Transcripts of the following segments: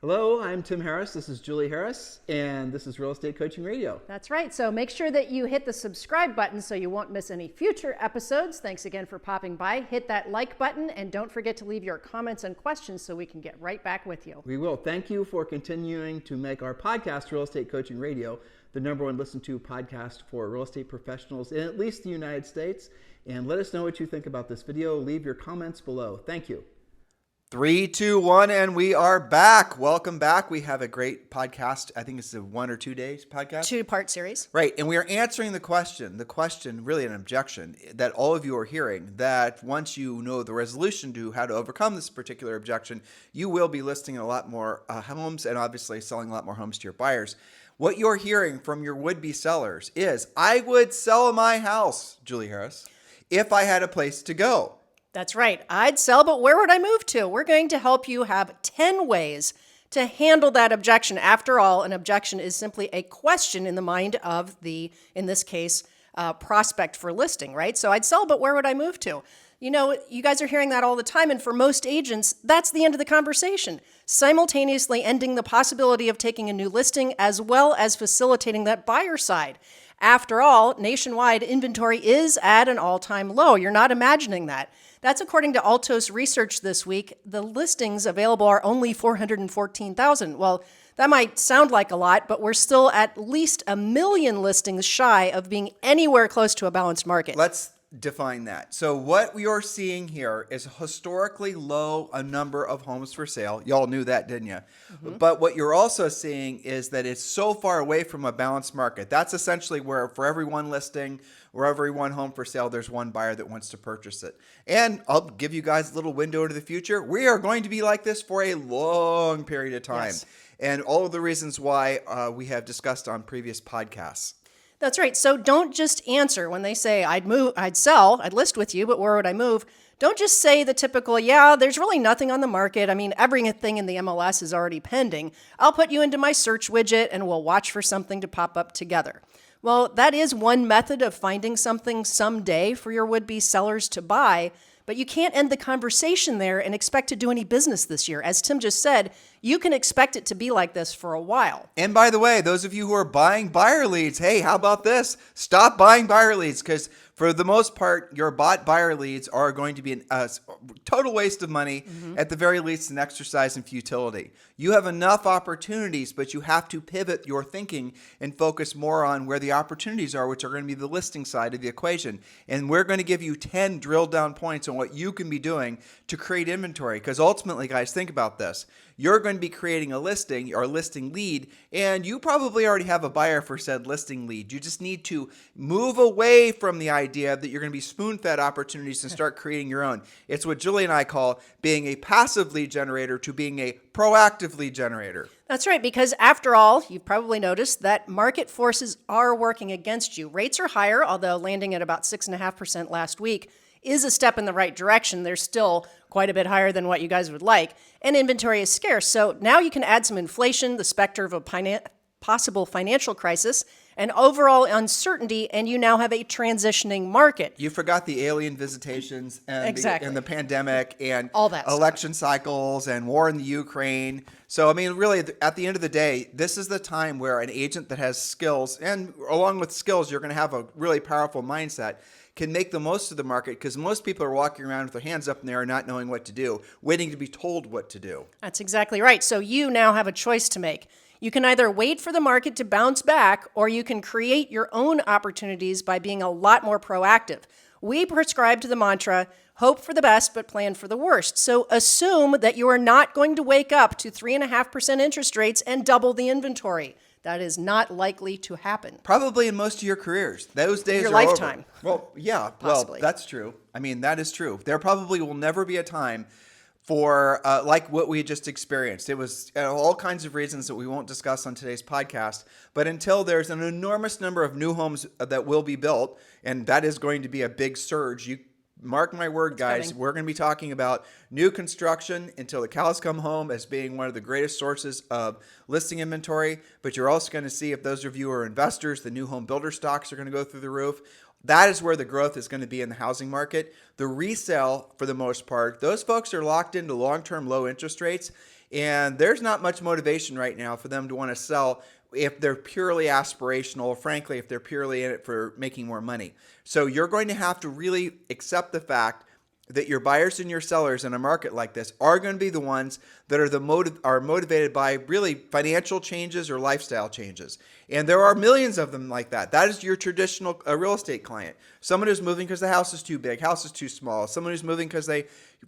Hello, I'm Tim Harris. This is Julie Harris, and this is Real Estate Coaching Radio. That's right. So make sure that you hit the subscribe button so you won't miss any future episodes. Thanks again for popping by. Hit that like button, and don't forget to leave your comments and questions so we can get right back with you. We will. Thank you for continuing to make our podcast, Real Estate Coaching Radio, the #1 listened to podcast for real estate professionals in at least the United States. And let us know what you think about this video. Leave your comments below. Thank you. 3, 2, 1, and we are back. Welcome back. We have a great podcast. I think it's a 1 or 2 days podcast. 2-part series. Right. And we are answering the question, really an objection that all of you are hearing, that once you know the resolution to how to overcome this particular objection, you will be listing a lot more homes and obviously selling a lot more homes to your buyers. What you're hearing from your would-be sellers is, I would sell my house, Julie Harris, if I had a place to go. That's right. I'd sell, but where would I move to? We're going to help you have 10 ways to handle that objection. After all, an objection is simply a question in the mind of the, in this case, prospect for listing, right? So I'd sell, but where would I move to? You know, you guys are hearing that all the time, and for most agents, that's the end of the conversation, simultaneously ending the possibility of taking a new listing as well as facilitating that buyer side. After all, nationwide inventory is at an all-time low. You're not imagining that. That's according to Altos research this week. The listings available are only 414,000. Well, that might sound like a lot, but we're still at least 1 million listings shy of being anywhere close to a balanced market. Let's define that. So what we are seeing here is historically low a number of homes for sale. Y'all knew that, didn't you? Mm-hmm. But what you're also seeing is that it's so far away from a balanced market. That's essentially where for every one listing or every one home for sale, there's one buyer that wants to purchase it. And I'll give you guys a little window into the future. We are going to be like this for a long period of time. Yes. And all of the reasons why we have discussed on previous podcasts. That's right. So don't just answer when they say, I'd move, I'd sell, I'd list with you, but where would I move? Don't just say the typical, yeah, there's really nothing on the market. I mean, everything in the MLS is already pending. I'll put you into my search widget and we'll watch for something to pop up together. Well, that is one method of finding something someday for your would-be sellers to buy, but you can't end the conversation there and expect to do any business this year. As Tim just said, you can expect it to be like this for a while. And by the way, those of you who are buying buyer leads, hey, how about this? Stop buying buyer leads, because for the most part, your bought buyer leads are going to be a total waste of money, at the very least an exercise in futility. You have enough opportunities, but you have to pivot your thinking and focus more on where the opportunities are, which are going to be the listing side of the equation. And we're going to give you 10 drill down points on what you can be doing to create inventory. Because ultimately, guys, think about this. You're going to be creating a listing or a listing lead, and you probably already have a buyer for said listing lead. You just need to move away from the idea that you're going to be spoon-fed opportunities and start creating your own. It's what Julie and I call being a passive lead generator to being a proactive lead generator. That's right, because after all, you've probably noticed that market forces are working against you. Rates are higher, although landing at about 6.5% last week is a step in the right direction. They're still quite a bit higher than what you guys would like. And inventory is scarce. So now you can add some inflation, the specter of a possible financial crisis, and overall uncertainty, and you now have a transitioning market. You forgot the alien visitations and, exactly. And the pandemic and all that election stuff. Cycles and war in the Ukraine. So, I mean, really, at the end of the day, this is the time where an agent that has skills, and along with skills, you're going to have a really powerful mindset, can make the most of the market, because most people are walking around with their hands up in the air not knowing what to do, waiting to be told what to do. That's exactly right. So you now have a choice to make. You can either wait for the market to bounce back, or you can create your own opportunities by being a lot more proactive. We prescribe to the mantra, hope for the best, but plan for the worst. So assume that you are not going to wake up to 3.5% interest rates and double the inventory. That is not likely to happen. Probably in most of your careers. Those days your are lifetime. Over. Well, yeah, Possibly. Well, that's true. I mean, that is true. There probably will never be a time for like what we just experienced. It was all kinds of reasons that we won't discuss on today's podcast. But until there's an enormous number of new homes that will be built, and that is going to be a big surge, you mark my word, guys, we're going to be talking about new construction until the cows come home as being one of the greatest sources of listing inventory. But you're also going to see, if those of you are investors, the new home builder stocks are going to go through the roof. That is where the growth is going to be in the housing market. The resale, for the most part, those folks are locked into long-term low interest rates. And there's not much motivation right now for them to want to sell if they're purely aspirational, or frankly, if they're purely in it for making more money. So you're going to have to really accept the fact that your buyers and your sellers in a market like this are going to be the ones that are motivated by really financial changes or lifestyle changes. And there are millions of them like that. That is your traditional real estate client. Someone who's moving because the house is too big, house is too small. Someone who's moving because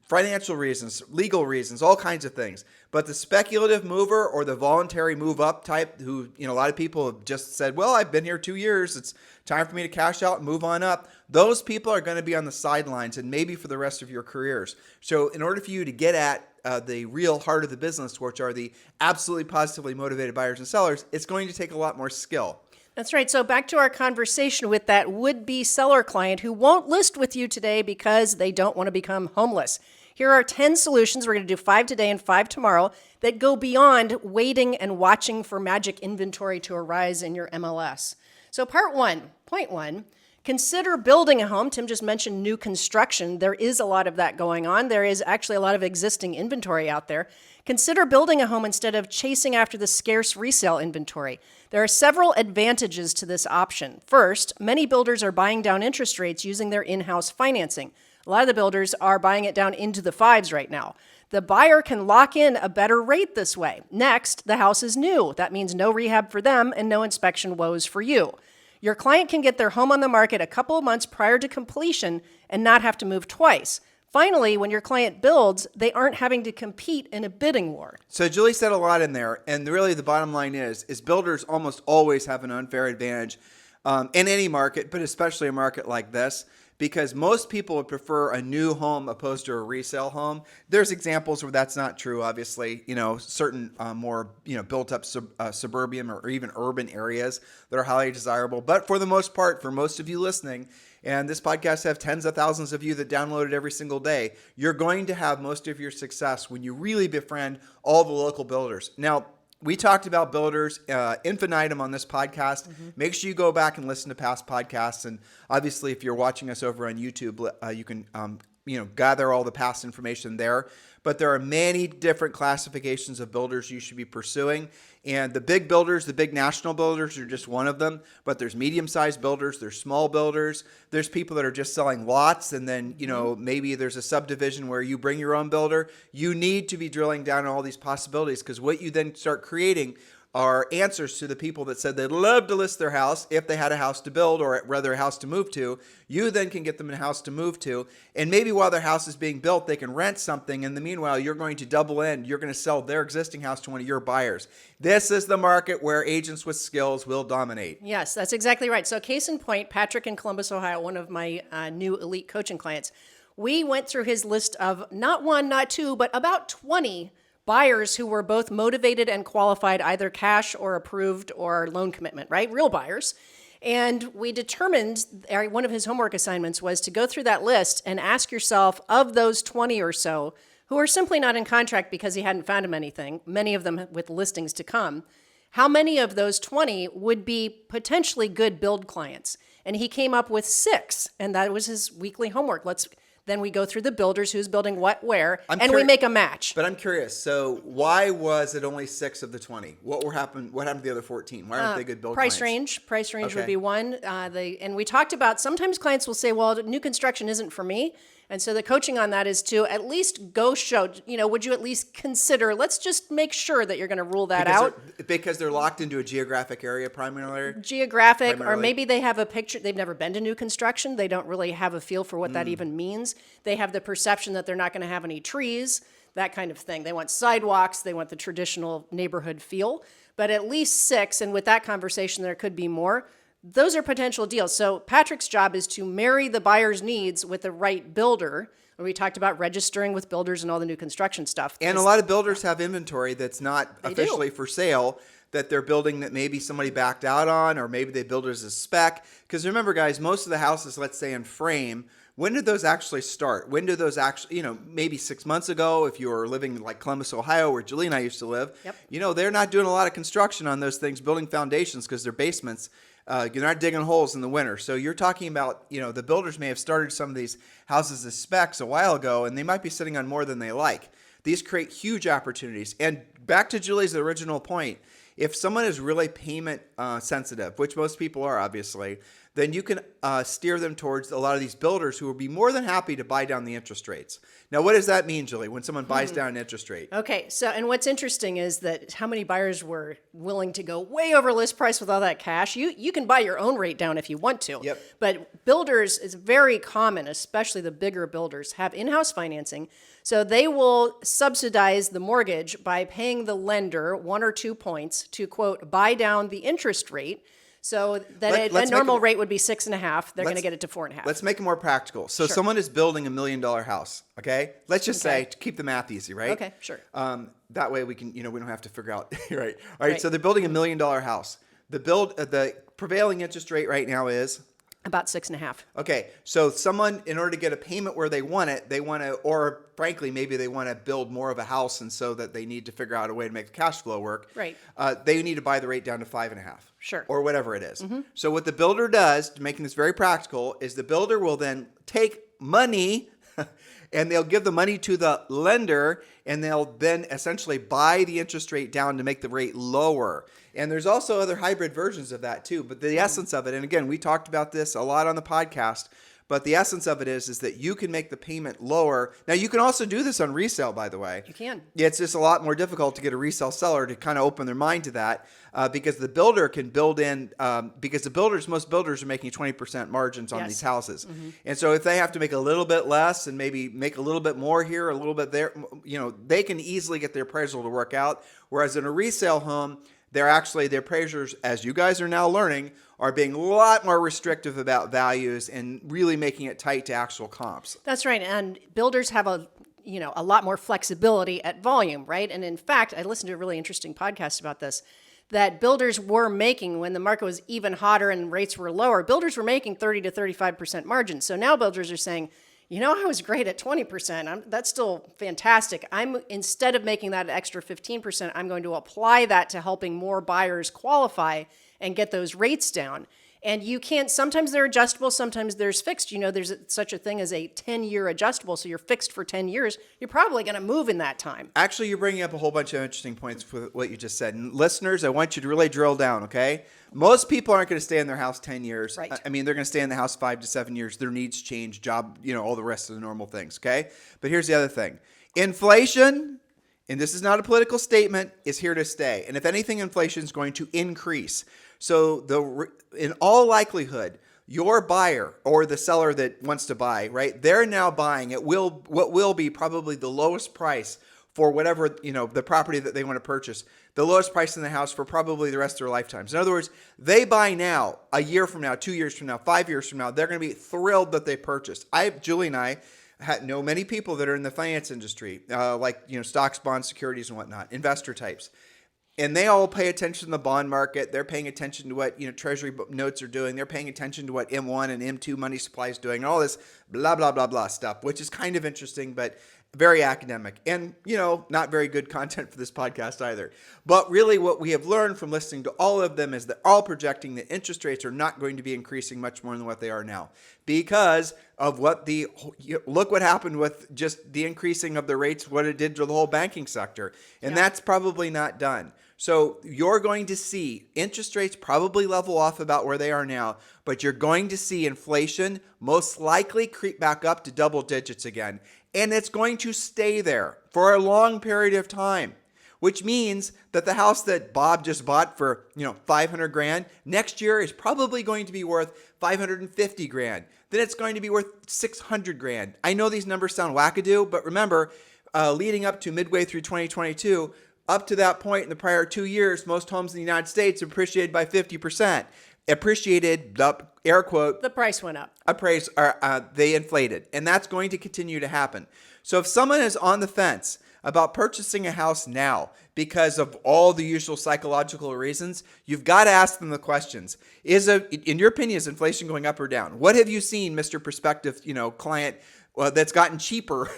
financial reasons, legal reasons, all kinds of things. But the speculative mover or the voluntary move up type who, a lot of people have just said, well, I've been here 2 years. It's time for me to cash out and move on up. Those people are going to be on the sidelines and maybe for the rest of your careers. So in order for you to get at the real heart of the business, which are the absolutely positively motivated buyers and sellers, it's going to take a lot more skill. That's right. So back to our conversation with that would-be seller client who won't list with you today because they don't want to become homeless. Here are 10 solutions. We're going to do 5 today and 5 tomorrow that go beyond waiting and watching for magic inventory to arise in your MLS. So point one, consider building a home. Tim just mentioned new construction. There is a lot of that going on. There is actually a lot of existing inventory out there. Consider building a home instead of chasing after the scarce resale inventory. There are several advantages to this option. First, many builders are buying down interest rates using their in-house financing. A lot of the builders are buying it down into the 5s right now. The buyer can lock in a better rate this way. Next, the house is new. That means no rehab for them and no inspection woes for you. Your client can get their home on the market a couple of months prior to completion and not have to move twice. Finally, when your client builds, they aren't having to compete in a bidding war. So Julie said a lot in there, and really the bottom line is builders almost always have an unfair advantage in any market, but especially a market like this, because most people would prefer a new home opposed to a resale home. There's examples where that's not true, obviously. Certain more built up suburban or even urban areas that are highly desirable. But for the most part, for most of you listening, and this podcast have tens of thousands of you that download it every single day, you're going to have most of your success when you really befriend all the local builders. Now, we talked about builders infinitum on this podcast. Mm-hmm. Make sure you go back and listen to past podcasts. And obviously, if you're watching us over on YouTube, you can gather all the past information there. But there are many different classifications of builders you should be pursuing. And the big builders, the big national builders are just one of them. But there's medium-sized builders, there's small builders, there's people that are just selling lots. And then, maybe there's a subdivision where you bring your own builder. You need to be drilling down on all these possibilities, because what you then start creating are answers to the people that said they'd love to list their house if they had a house to build or rather a house to move to. You then can get them a house to move to. And maybe while their house is being built, they can rent something. In the meanwhile, you're going to double in. You're going to sell their existing house to one of your buyers. This is the market where agents with skills will dominate. Yes, that's exactly right. So case in point, Patrick in Columbus, Ohio, one of my new elite coaching clients, we went through his list of not one, not two, but about 20 buyers who were both motivated and qualified, either cash or approved or loan commitment, right? Real buyers. And we determined, one of his homework assignments was to go through that list and ask yourself, of those 20 or so who are simply not in contract because he hadn't found them anything, many of them with listings to come, how many of those 20 would be potentially good build clients? And he came up with 6, and that was his weekly homework. Then we go through the builders, who's building what, where, we make a match. But I'm curious. So why was it only 6 of the 20? What happened to the other 14? Why aren't they good build price clients? Price range would be one. And we talked about, sometimes clients will say, well, new construction isn't for me. And so the coaching on that is to at least go show, would you at least consider, let's just make sure that you're going to rule that out. Because they're locked into a geographic area primarily? Or maybe they have a picture, they've never been to new construction. They don't really have a feel for what that even means. They have the perception that they're not going to have any trees, that kind of thing. They want sidewalks. They want the traditional neighborhood feel. But at least 6, and with that conversation, there could be more. Those are potential deals. So Patrick's job is to marry the buyer's needs with the right builder. We talked about registering with builders and all the new construction stuff. And a lot of builders have inventory that's not officially for sale, that they're building that maybe somebody backed out on, or maybe they build it as a spec. Because remember, guys, most of the houses, let's say in frame, when did those actually start? When did those actually, maybe 6 months ago, if you were living like Columbus, Ohio, where Julie and I used to live, they're not doing a lot of construction on those things, building foundations because they're basements. You're not digging holes in the winter. So you're talking about, the builders may have started some of these houses as specs a while ago, and they might be sitting on more than they like. These create huge opportunities. And back to Julie's original point, if someone is really payment sensitive, which most people are obviously, then you can steer them towards a lot of these builders who will be more than happy to buy down the interest rates. Now, what does that mean, Julie, when someone buys down an interest rate? Okay, so and what's interesting is that how many buyers were willing to go way over list price with all that cash. You can buy your own rate down if you want to. Yep. But builders is very common, especially the bigger builders, have in-house financing. So they will subsidize the mortgage by paying the lender 1 or 2 points to, quote, buy down the interest rate. So that a normal rate would be 6.5. They're going to get it to 4.5. Let's make it more practical. So someone is building $1 million house. Okay, let's just say to keep the math easy, right? Okay, sure. That way we can, we don't have to figure out, right? All right. So they're building $1 million house. The prevailing interest rate right now is about 6.5. Okay, so someone, in order to get a payment where they want it, or frankly, maybe they want to build more of a house, and so that they need to figure out a way to make the cash flow work. Right. They need to buy the rate down to 5.5. Sure. Or whatever it is. Mm-hmm. So what the builder does, making this very practical, is the builder will then take money and they'll give the money to the lender, and they'll then essentially buy the interest rate down to make the rate lower. And there's also other hybrid versions of that too. But the essence of it, and again, we talked about this a lot on the podcast, but the essence of it is that you can make the payment lower. Now, you can also do this on resale, by the way. You can. It's just a lot more difficult to get a resale seller to kind of open their mind to that because the builder can build in, because most builders are making 20% margins on these houses. Mm-hmm. And so if they have to make a little bit less and maybe make a little bit more here, a little bit there, they can easily get their appraisal to work out. Whereas in a resale home, their appraisers, as you guys are now learning, are being a lot more restrictive about values and really making it tight to actual comps. That's right. And builders have a lot more flexibility at volume, right? And in fact, I listened to a really interesting podcast about this, that builders were making, when the market was even hotter and rates were lower, builders were making 30 to 35% margins. So now builders are saying, I was great at 20%. That's still fantastic. Instead of making that extra 15%, I'm going to apply that to helping more buyers qualify and get those rates down. And you can't, sometimes they're adjustable, sometimes there's fixed. There's such a thing as a 10-year adjustable, so you're fixed for 10 years. You're probably going to move in that time. Actually, you're bringing up a whole bunch of interesting points with what you just said. And listeners, I want you to really drill down, okay? Most people aren't going to stay in their house 10 years. Right. I mean, they're going to stay in the house 5 to 7 years. Their needs change, job, all the rest of the normal things, okay? But here's the other thing. Inflation, and this is not a political statement, is here to stay. And if anything, inflation is going to increase. So in all likelihood, your buyer or the seller that wants to buy, right? They're now buying what will be probably the lowest price for whatever, the property that they want to purchase, the lowest price in the house for probably the rest of their lifetimes. In other words, they buy now, a year from now, 2 years from now, 5 years from now, they're going to be thrilled that they purchased. Julie and I know many people that are in the finance industry, like, stocks, bonds, securities and whatnot, investor types. And they all pay attention to the bond market. They're paying attention to what Treasury notes are doing. They're paying attention to what M1 and M2 money supply is doing, and all this blah, blah, blah, blah stuff, which is kind of interesting, but very academic. And, not very good content for this podcast either. But really what we have learned from listening to all of them is they're all projecting that interest rates are not going to be increasing much more than what they are now because of look what happened with just the increasing of the rates, what it did to the whole banking sector. And that's probably not done. So you're going to see interest rates probably level off about where they are now, but you're going to see inflation most likely creep back up to double digits again. And it's going to stay there for a long period of time, which means that the house that Bob just bought for, $500,000 next year is probably going to be worth $550,000. Then it's going to be worth $600,000. I know these numbers sound wackadoo, but remember, leading up to midway through 2022, up to that point in the prior 2 years, most homes in the United States appreciated by 50%. Appreciated, air quote. The price went up. They inflated. And that's going to continue to happen. So if someone is on the fence about purchasing a house now because of all the usual psychological reasons, you've got to ask them the questions. In your opinion, is inflation going up or down? What have you seen, Mr. Prospective, client, that's gotten cheaper,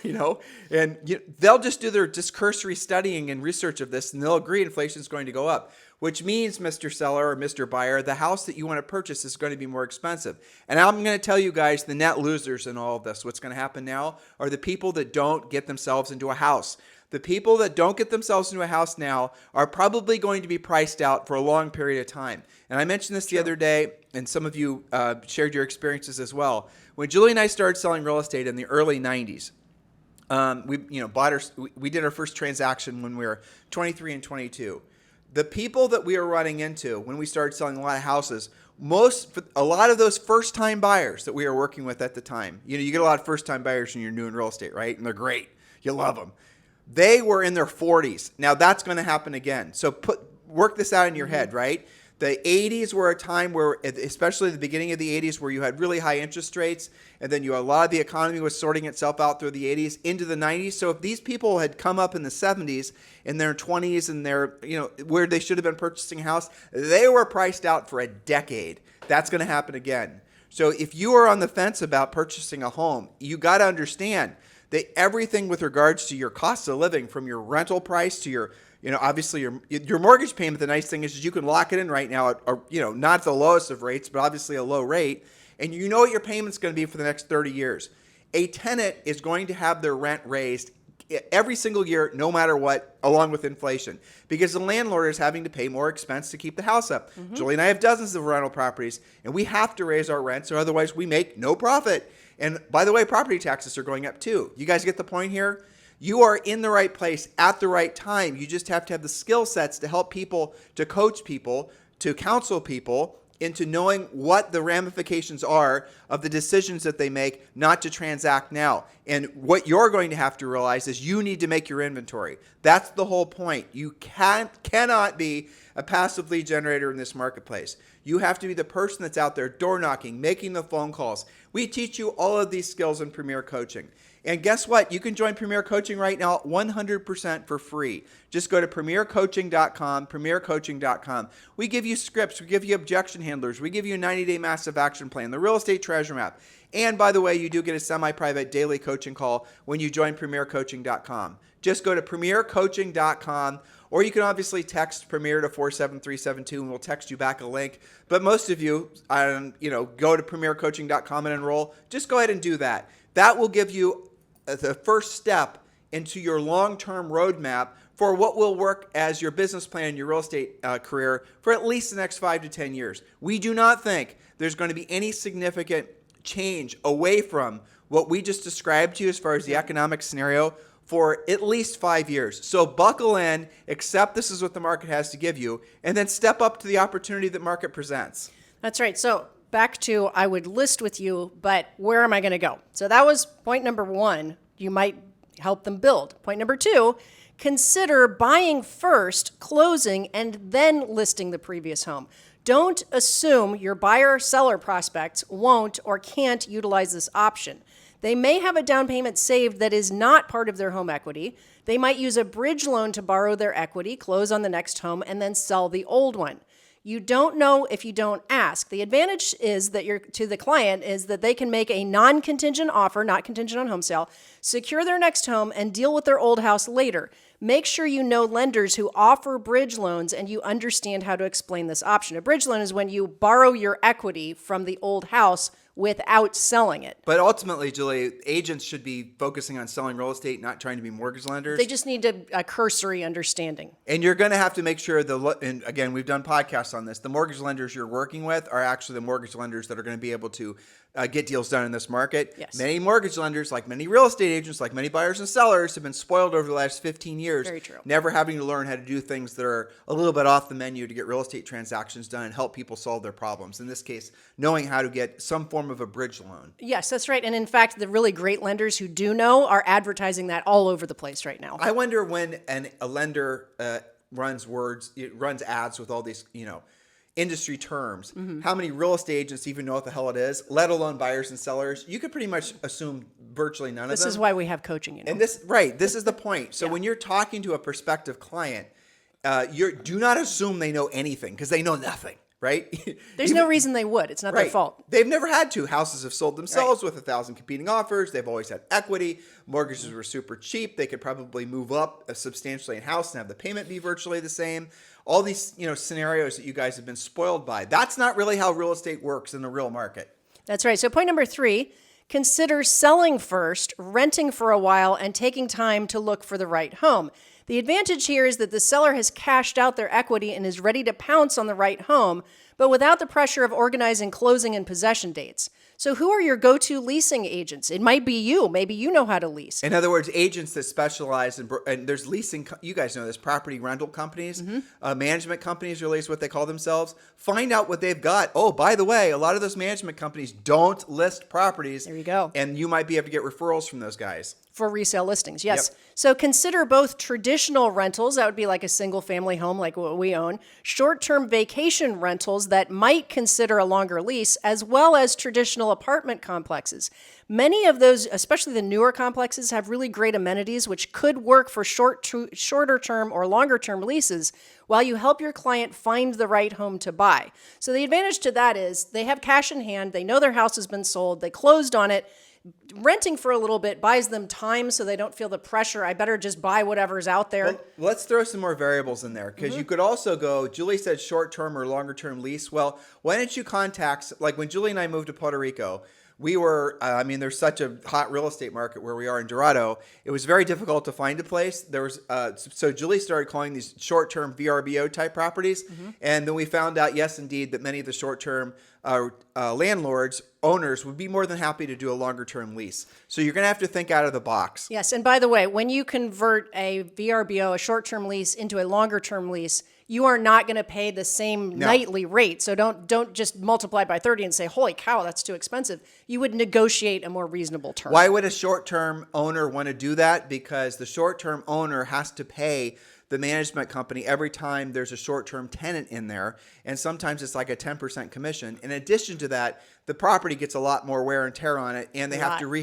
and they'll just do their cursory studying and research of this, and they'll agree inflation is going to go up, which means, Mr. Seller or Mr. Buyer, the house that you want to purchase is going to be more expensive. And I'm going to tell you guys the net losers in all of this. What's going to happen now are the people that don't get themselves into a house. The people that don't get themselves into a house now are probably going to be priced out for a long period of time. And I mentioned this the other day, and some of you shared your experiences as well. When Julie and I started selling real estate in the early 90s, we did our first transaction when we were 23 and 22. The people that we were running into when we started selling a lot of houses, a lot of those first-time buyers that we were working with at the time, you get a lot of first-time buyers when you're new in real estate, right? And they're great. You love them. They were in their 40s. Now that's going to happen again. So work this out in your head, right? The 80s were a time where, especially the beginning of the 80s, where you had really high interest rates, and then a lot of the economy was sorting itself out through the 80s into the 90s. So if these people had come up in the 70s, in their 20s, and where they should have been purchasing a house, they were priced out for a decade. That's going to happen again. So if you are on the fence about purchasing a home, you got to understand that everything with regards to your cost of living, from your rental price to your obviously your mortgage payment, the nice thing is you can lock it in right now at, not the lowest of rates, but obviously a low rate. And you know what your payment's going to be for the next 30 years. A tenant is going to have their rent raised every single year, no matter what, along with inflation, because the landlord is having to pay more expense to keep the house up. Mm-hmm. Julie and I have dozens of rental properties, and we have to raise our rents, or otherwise we make no profit. And by the way, property taxes are going up too. You guys get the point here? You are in the right place at the right time. You just have to have the skill sets to help people, to coach people, to counsel people into knowing what the ramifications are of the decisions that they make not to transact now. And what you're going to have to realize is you need to make your inventory. That's the whole point. You cannot be a passive lead generator in this marketplace. You have to be the person that's out there door knocking, making the phone calls. We teach you all of these skills in Premier Coaching. And guess what? You can join Premier Coaching right now 100% for free. Just go to premiercoaching.com, premiercoaching.com. We give you scripts. We give you objection handlers. We give you a 90-day massive action plan, the real estate treasure map. And by the way, you do get a semi-private daily coaching call when you join premiercoaching.com. Just go to premiercoaching.com, or you can obviously text Premier to 47372 and we'll text you back a link. But most of you, go to premiercoaching.com and enroll. Just go ahead and do that. That will give you the first step into your long-term roadmap for what will work as your business plan, your real estate career for at least the next 5 to 10 years. We do not think there's going to be any significant change away from what we just described to you as far as the economic scenario for at least 5 years. So buckle in, accept this is what the market has to give you, and then step up to the opportunity that market presents. That's right. So back to, I would list with you, but where am I going to go? So that was point number 1. You might help them build. Point number 2, consider buying first, closing, and then listing the previous home. Don't assume your buyer-seller prospects won't or can't utilize this option. They may have a down payment saved that is not part of their home equity. They might use a bridge loan to borrow their equity, close on the next home, and then sell the old one. You don't know if you don't ask. The advantage is that to the client is that they can make a non-contingent offer, not contingent on home sale, secure their next home, and deal with their old house later. Make sure you know lenders who offer bridge loans and you understand how to explain this option. A bridge loan is when you borrow your equity from the old house without selling it. But ultimately, Julie, agents should be focusing on selling real estate, not trying to be mortgage lenders. They just need a cursory understanding. And you're going to have to make sure and again, we've done podcasts on this, the mortgage lenders you're working with are actually the mortgage lenders that are going to be able to get deals done in this market. Yes. Many mortgage lenders, like many real estate agents, like many buyers and sellers, have been spoiled over the last 15 years. Very true. Never having to learn how to do things that are a little bit off the menu to get real estate transactions done and help people solve their problems. In this case, knowing how to get some form of a bridge loan. Yes, that's right. And in fact, the really great lenders who do know are advertising that all over the place right now. I wonder when a lender runs ads with all these, industry terms, how many real estate agents even know what the hell it is, let alone buyers and sellers. You could pretty much assume virtually none of them. This is why we have coaching, And this is the point. So when you're talking to a prospective client, do not assume they know anything, because they know nothing, right? There's no reason they would. It's not their fault. They've never had to. Houses have sold themselves with 1,000 competing offers. They've always had equity. Mortgages were super cheap. They could probably move up substantially in house and have the payment be virtually the same. All these scenarios that you guys have been spoiled by. That's not really how real estate works in the real market. That's right. So point number 3, consider selling first, renting for a while, and taking time to look for the right home. The advantage here is that the seller has cashed out their equity and is ready to pounce on the right home, but without the pressure of organizing closing and possession dates. So who are your go-to leasing agents? It might be you. Maybe you know how to lease. In other words, agents that specialize in, and there's leasing, you guys know this, property rental companies, management companies really is what they call themselves. Find out what they've got. Oh, by the way, a lot of those management companies don't list properties. There you go. And you might be able to get referrals from those guys. For resale listings, yes. Yep. So consider both traditional rentals, that would be like a single family home like what we own, short-term vacation rentals that might consider a longer lease, as well as traditional apartment complexes. Many of those, especially the newer complexes, have really great amenities which could work for shorter term or longer term leases while you help your client find the right home to buy. So the advantage to that is they have cash in hand, they know their house has been sold, they closed on it. Renting for a little bit buys them time so they don't feel the pressure. I better just buy whatever's out there. Well, let's throw some more variables in there because you could also go, Julie said short-term or longer-term lease. Well, why don't you contact, like when Julie and I moved to Puerto Rico, we were, there's such a hot real estate market where we are in Dorado. It was very difficult to find a place. There was, so Julie started calling these short-term VRBO type properties. And then we found out, yes, indeed, that many of the short-term landlords, owners would be more than happy to do a longer-term lease. So you're going to have to think out of the box. Yes. And by the way, when you convert a VRBO, a short-term lease, into a longer-term lease, you are not going to pay the same nightly rate. So don't just multiply by 30 and say, holy cow, that's too expensive. You would negotiate a more reasonable term. Why would a short-term owner want to do that? Because the short-term owner has to pay the management company every time there's a short-term tenant in there. And sometimes it's like a 10% commission. In addition to that, the property gets a lot more wear and tear on it. And they have to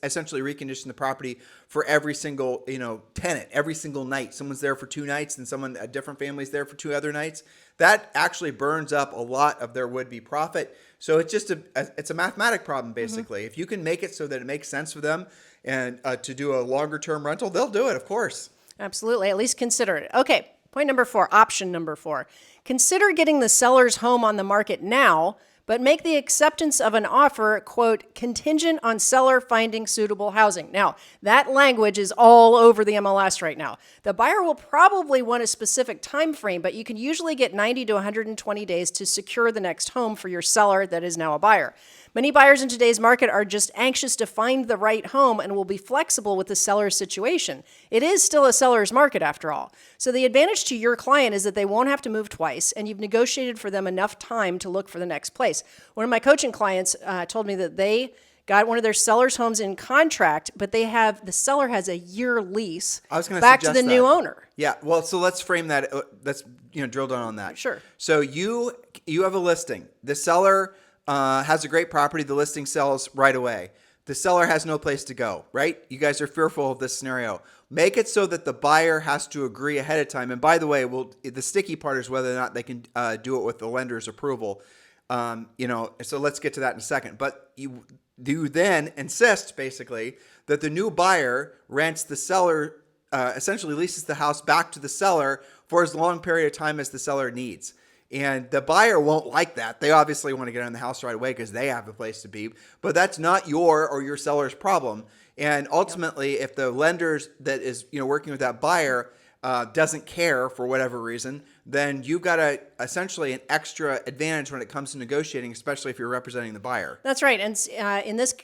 essentially recondition the property for every single, tenant, every single night. Someone's there for 2 nights and a different family's there for 2 other nights. That actually burns up a lot of their would-be profit. So it's just it's a mathematic problem, basically. If you can make it so that it makes sense for them and to do a longer-term rental, they'll do it, of course. Absolutely. At least consider it. Okay. Point number 4, option number 4. Consider getting the seller's home on the market now, but make the acceptance of an offer, quote, contingent on seller finding suitable housing. Now, that language is all over the MLS right now. The buyer will probably want a specific time frame, but you can usually get 90 to 120 days to secure the next home for your seller that is now a buyer. Many buyers in today's market are just anxious to find the right home and will be flexible with the seller's situation. It is still a seller's market after all. So the advantage to your client is that they won't have to move twice and you've negotiated for them enough time to look for the next place. One of my coaching clients told me that they got one of their seller's homes in contract, but the seller has a year lease back to the new owner. Yeah, well, so let's frame that. Let's drill down on that. Sure. So you have a listing. The seller has a great property. The listing sells right away. The seller has no place to go, right? You guys are fearful of this scenario. Make it so that the buyer has to agree ahead of time. And by the way, the sticky part is whether or not they can do it with the lender's approval. So let's get to that in a second. But you then insist, basically, that the new buyer rents the seller, essentially leases the house back to the seller for as long period of time as the seller needs. And the buyer won't like that. They obviously want to get in the house right away because they have a place to be. But that's not your or your seller's problem. And ultimately, if the lenders that is working with that buyer doesn't care for whatever reason, then you've got essentially an extra advantage when it comes to negotiating, especially if you're representing the buyer. That's right. And in this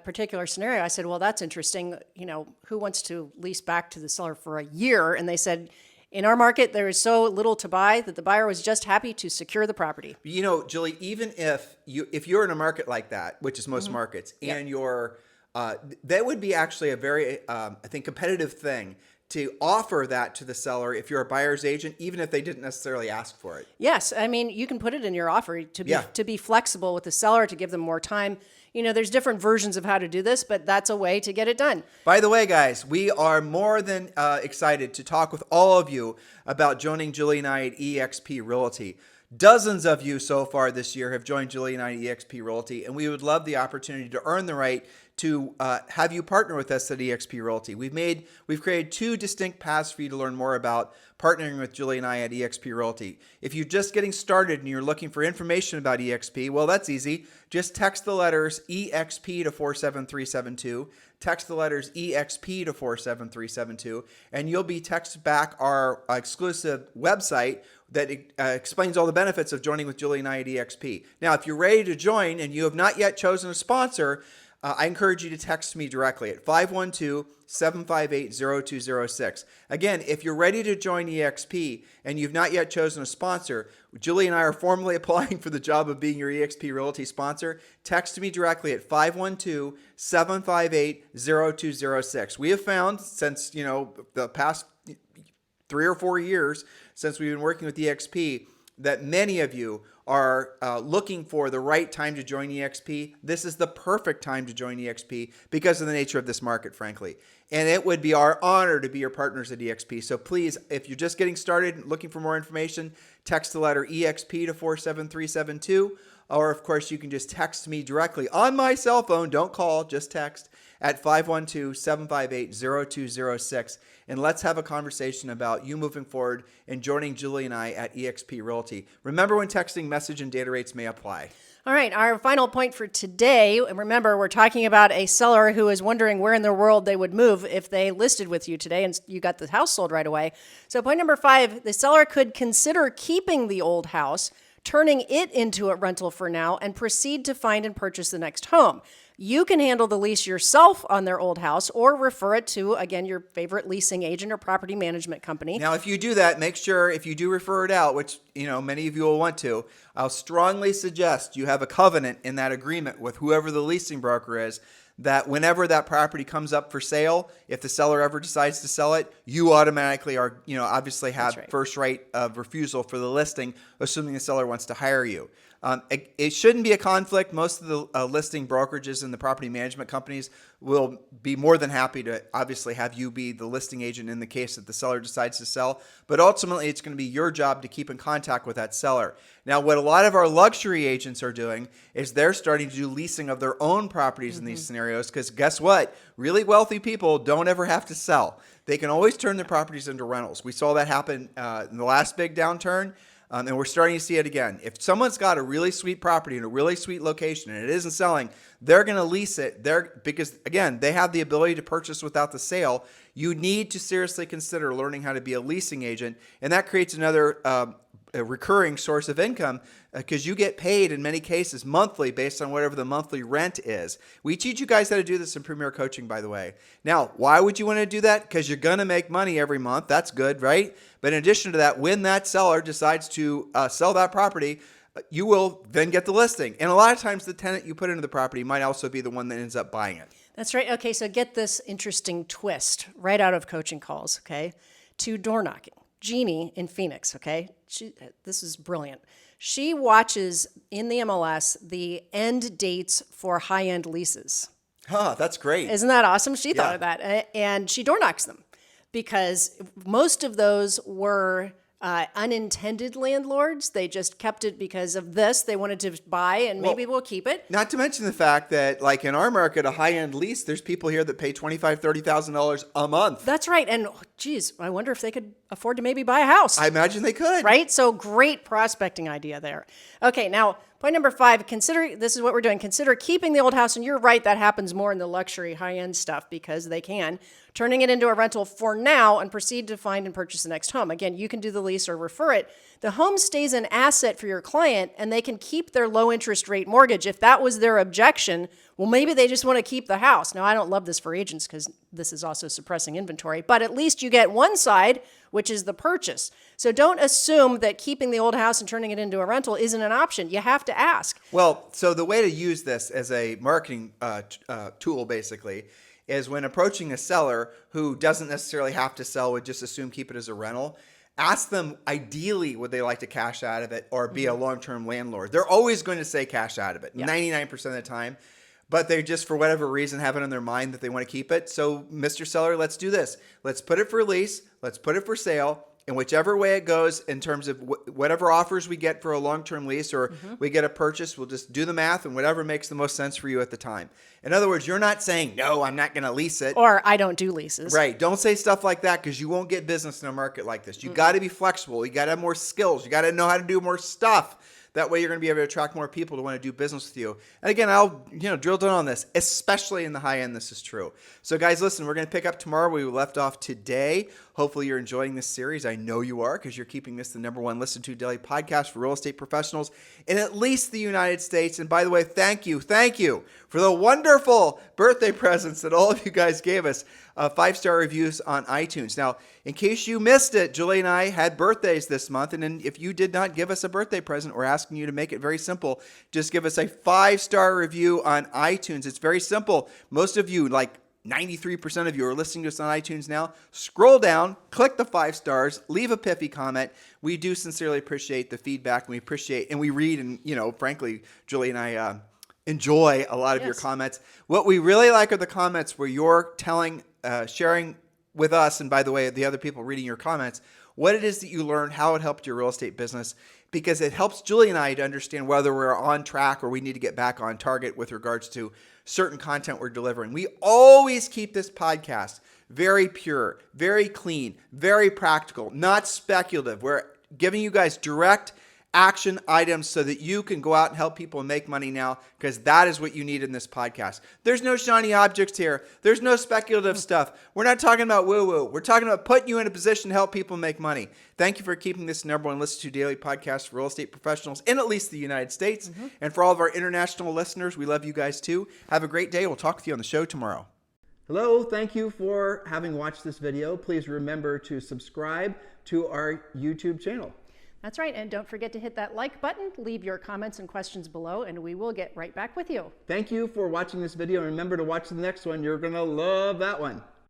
particular scenario, I said, well, that's interesting. Who wants to lease back to the seller for a year? And they said, in our market, there is so little to buy that the buyer was just happy to secure the property. Julie, even if you're in a market like that, which is most markets, and that would be actually a very, I think, competitive thing to offer that to the seller if you're a buyer's agent, even if they didn't necessarily ask for it. Yes. I mean, you can put it in your offer to be flexible with the seller, to give them more time. There's different versions of how to do this, but that's a way to get it done. By the way, guys, we are more than excited to talk with all of you about joining Julie and I at Exp Realty. Dozens of you so far this year have joined Julie and I at Exp Realty, and we would love the opportunity to earn the right to have you partner with us at Exp Realty. We've created 2 distinct paths for you to learn more about partnering with Julie and I at Exp Realty. If you're just getting started and you're looking for information about EXP, well, that's easy. Just text the letters EXP to 47372. Text the letters EXP to 47372, and you'll be texted back our exclusive website that explains all the benefits of joining with Julie and I at EXP. Now, if you're ready to join and you have not yet chosen a sponsor, I encourage you to text me directly at 512-758-0206. Again, if you're ready to join EXP and you've not yet chosen a sponsor, Julie and I are formally applying for the job of being your EXP Realty sponsor. Text me directly at 512-758-0206. We have found since, the past 3 or 4 years since we've been working with EXP that many of you are looking for the right time to join EXP. This is the perfect time to join EXP because of the nature of this market, frankly. And it would be our honor to be your partners at EXP. So please, if you're just getting started looking for more information, text the letter EXP to 47372. Or, of course, you can just text me directly on my cell phone. Don't call, just text at 512-758-0206. And let's have a conversation about you moving forward and joining Julie and I at Exp Realty. Remember, when texting, message and data rates may apply. All right, our final point for today, and remember, we're talking about a seller who is wondering where in the world they would move if they listed with you today and you got the house sold right away. So point number 5, the seller could consider keeping the old house, turning it into a rental for now, and proceed to find and purchase the next home. You can handle the lease yourself on their old house or refer it to, again, your favorite leasing agent or property management company. Now, if you do that, make sure if you do refer it out, which many of you will want to, I'll strongly suggest you have a covenant in that agreement with whoever the leasing broker is, that whenever that property comes up for sale, if the seller ever decides to sell it, you automatically are, obviously have first right of refusal for the listing, assuming the seller wants to hire you. It shouldn't be a conflict. Most of the listing brokerages and the property management companies will be more than happy to obviously have you be the listing agent in the case that the seller decides to sell. But ultimately, it's going to be your job to keep in contact with that seller. Now, what a lot of our luxury agents are doing is they're starting to do leasing of their own properties in these scenarios, because guess what? Really wealthy people don't ever have to sell. They can always turn their properties into rentals. We saw that happen in the last big downturn. And we're starting to see it again. If someone's got a really sweet property in a really sweet location and it isn't selling, they're going to lease it because, again, they have the ability to purchase without the sale. You need to seriously consider learning how to be a leasing agent, and that creates another a recurring source of income because you get paid in many cases monthly based on whatever the monthly rent is. We teach you guys how to do this in Premier Coaching, by the way. Now, why would you want to do that? Because you're going to make money every month. That's good, right? But in addition to that, when that seller decides to sell that property, you will then get the listing. And a lot of times the tenant you put into the property might also be the one that ends up buying it. That's right. Okay, so get this interesting twist right out of coaching calls, okay, to door knocking. Jeannie in Phoenix, okay? This is brilliant. She watches in the MLS the end dates for high-end leases. Huh, that's great. Isn't that awesome? She thought of that. And she door knocks them because most of those were unintended landlords. They just kept it because of this. They wanted to buy and maybe we'll keep it. Not to mention the fact that, like in our market, a high-end lease, there's people here that pay $25,000, $30,000 a month. That's right. And geez, I wonder if they could afford to maybe buy a house. I imagine they could. Right? So great prospecting idea there. Okay, now point number 5, this is what we're doing. Consider keeping the old house. And you're right, that happens more in the luxury high-end stuff because they can. Turning it into a rental for now and proceed to find and purchase the next home. Again, you can do the lease or refer it. The home stays an asset for your client and they can keep their low interest rate mortgage. If that was their objection, well, maybe they just want to keep the house. Now, I don't love this for agents because this is also suppressing inventory, but at least you get one side, which is the purchase. So don't assume that keeping the old house and turning it into a rental isn't an option. You have to ask. Well, so the way to use this as a marketing tool, basically, is when approaching a seller who doesn't necessarily have to sell, would just assume keep it as a rental, ask them ideally would they like to cash out of it or be a long-term landlord. They're always going to say cash out of it, 99% of the time, but they just for whatever reason have it on their mind that they want to keep it. So Mr. Seller, let's do this. Let's put it for lease. Let's put it for sale. And whichever way it goes in terms of whatever offers we get for a long-term lease or we get a purchase, we'll just do the math and whatever makes the most sense for you at the time. In other words, you're not saying, no, I'm not going to lease it. Or I don't do leases. Right. Don't say stuff like that because you won't get business in a market like this. You got to be flexible. You got to have more skills. You got to know how to do more stuff. That way you're going to be able to attract more people to want to do business with you. And again, I'll drill down on this, especially in the high end, this is true. So guys, listen, we're going to pick up tomorrow where we left off today. Hopefully you're enjoying this series. I know you are because you're keeping this the #1 listened to daily podcast for real estate professionals in at least the United States. And by the way, thank you for the wonderful birthday presents that all of you guys gave us. 5-star reviews on iTunes. Now, in case you missed it, Julie and I had birthdays this month. And if you did not give us a birthday present, we're asking you to make it very simple. Just give us a 5-star review on iTunes. It's very simple. Most of you, like 93% of you are listening to us on iTunes now. Scroll down, click the 5 stars, leave a pithy comment. We do sincerely appreciate the feedback, and we appreciate, and we read, and, frankly, Julie and I enjoy a lot of your comments. What we really like are the comments where you're sharing with us, and by the way, the other people reading your comments, what it is that you learned, how it helped your real estate business, because it helps Julie and I to understand whether we're on track or we need to get back on target with regards to certain content we're delivering. We always keep this podcast very pure, very clean, very practical, not speculative. We're giving you guys direct action items so that you can go out and help people make money now, because that is what you need in this podcast. There's no shiny objects here. There's no speculative stuff. We're not talking about woo-woo. We're talking about putting you in a position to help people make money. Thank you for keeping this #1 listened to daily podcast for real estate professionals in at least the United States. And for all of our international listeners, we love you guys too. Have a great day. We'll talk with you on the show tomorrow. Hello, thank you for having watched this video. Please remember to subscribe to our YouTube channel. That's right. And don't forget to hit that like button, leave your comments and questions below, and we will get right back with you. Thank you for watching this video. And remember to watch the next one. You're going to love that one.